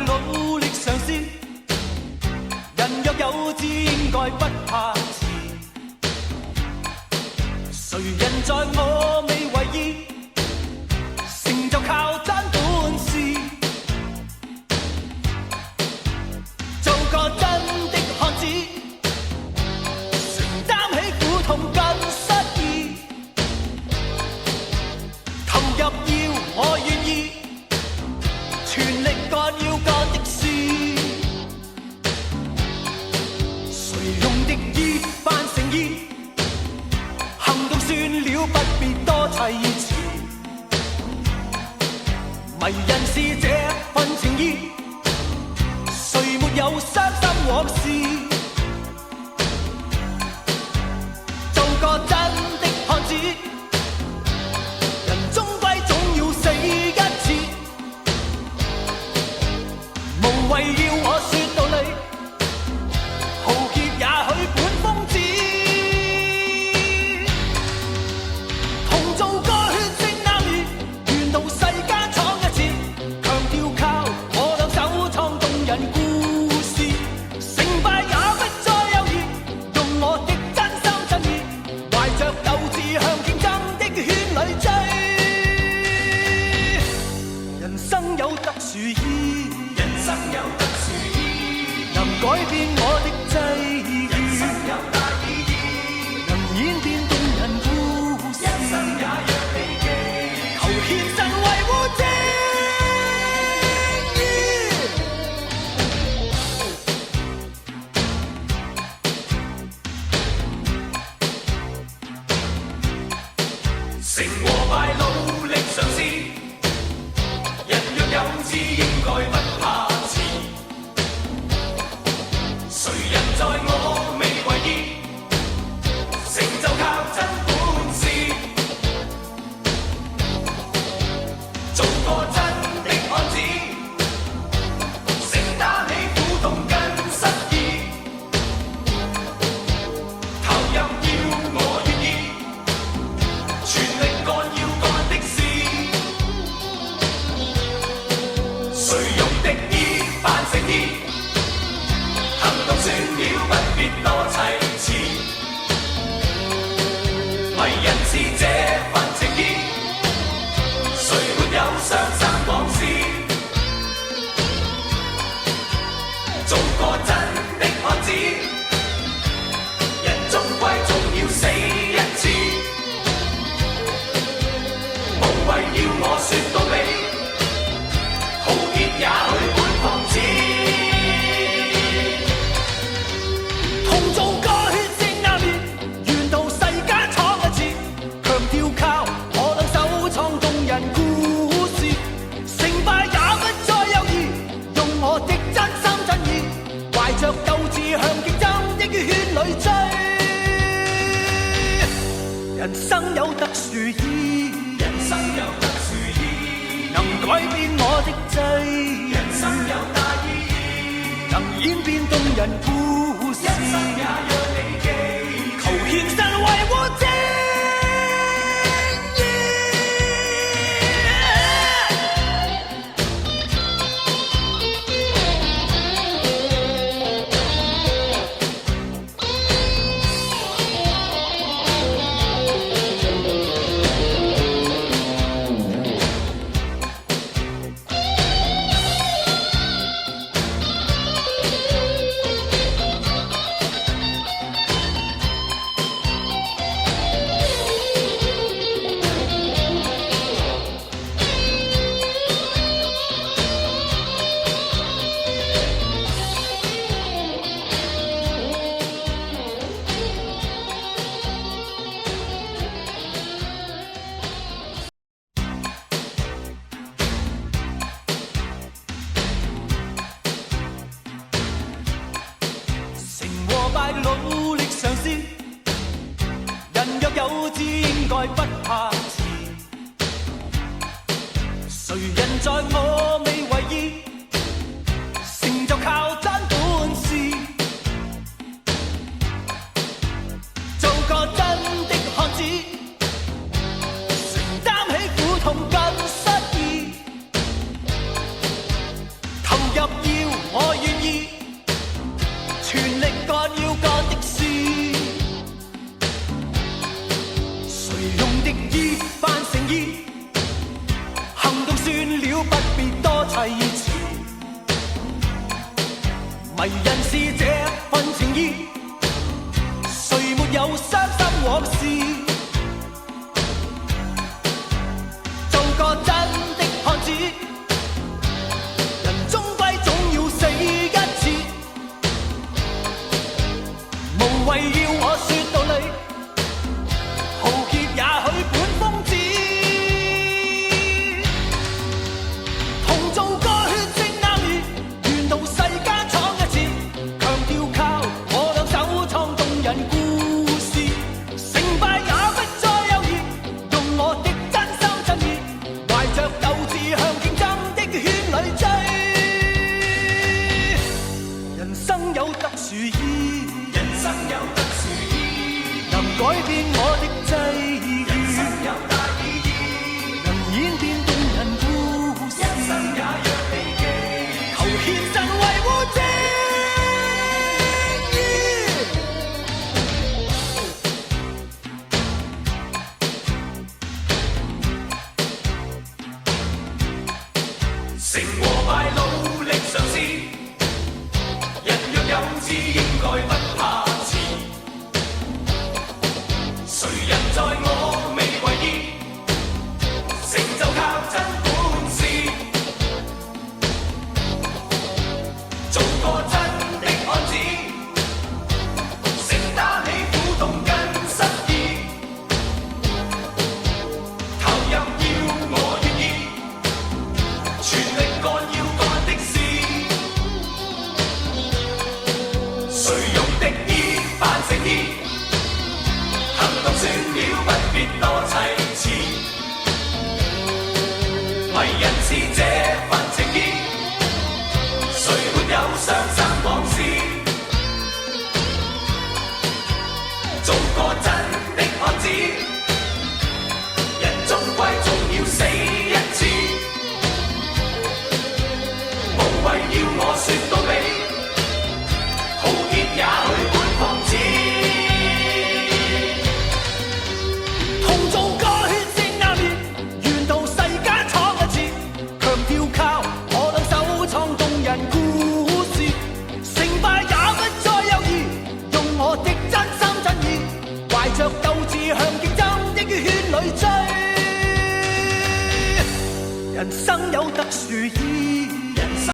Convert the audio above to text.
努力嘗試。人若有志，應該不怕遲。誰人在我未為意，成就靠真本事。做個真的漢子，承擔起苦痛跟失意。投入要我願意，全力幹要幹的事。誰用的意扮誠意，行動算了，不必多砌詞。迷人是這份情意，誰沒有傷心往事？做個真的漢子，人終歸總要死一次。無謂要我說道理，豪傑也許本瘋子。同做個血腥男兒，沿途世間闖一次，強調靠我兩手創動人故事。成敗也不再猶豫，用我的真心真意，懷着鬥志向競爭的圈裏追。人生有特殊意，人生有特殊意，能改變我的際遇。人生有大意義，能演變動人故事。一生也讓你記，求獻身維護正義。成和敗努力嘗試，人若有志，應該不怕遲。誰人在我未為意，成就靠真本事。做個真的漢子，承擔起苦痛跟失意。投入要我願意，全力幹要幹的事。誰用的意扮誠意，行動算了，不必多砌詞。迷人是這份情意，誰沒有傷心往事？做個真的漢子，人終歸總要死一次。無謂要我說道理，豪傑也許本瘋子。同做個血腥男兒，沿途世間闖一次，強調靠我兩手創動人故事。成敗也不再猶豫，用我的真心真意，懷着鬥志向競爭的圈裏追。人生有特殊意，人生有特殊意，能改變我的際遇。人生有大意義，能演變動人故事。一生也讓你記，求獻身維護正義。努力嘗試，人若有志，應該不怕遲。誰人在我未為意，成就靠真本事。做個真的漢子，承擔起苦痛跟失意。投入往事，做個真的漢子。人終歸總要死一次，無謂要我說道理，豪傑也許本瘋子。同做個血性男兒，願到世間闖一次，強調靠我兩手創動人故事，成敗也不再猶豫，用我的真心真意，懷着鬥志向競爭的圈裏追。人生有特殊意，人生有特殊意，能改變我的際遇，人生有大意義，能演變動人故事，一生也讓你記，求獻身維護正義。成和敗努力嘗試，人若有志應該不怕遲。誰人在我未為意，成就靠真本事。做個真的漢子，承擔起苦痛跟失意。投入要我願意，全力幹要幹的事。誰用敵意扮誠意，行動算了不必多砌詞。為人是這份情意，誰沒有傷心往事？做個真的漢子，人終歸總要死一次。無謂要我說道理，豪傑也許本瘋子。同做個血性男兒，願到世間闖一次，強調靠我兩手創動人故事，成敗也不再猶豫，用我的真心真意，懷着鬥志向競爭的圈裏追。人生有特殊意。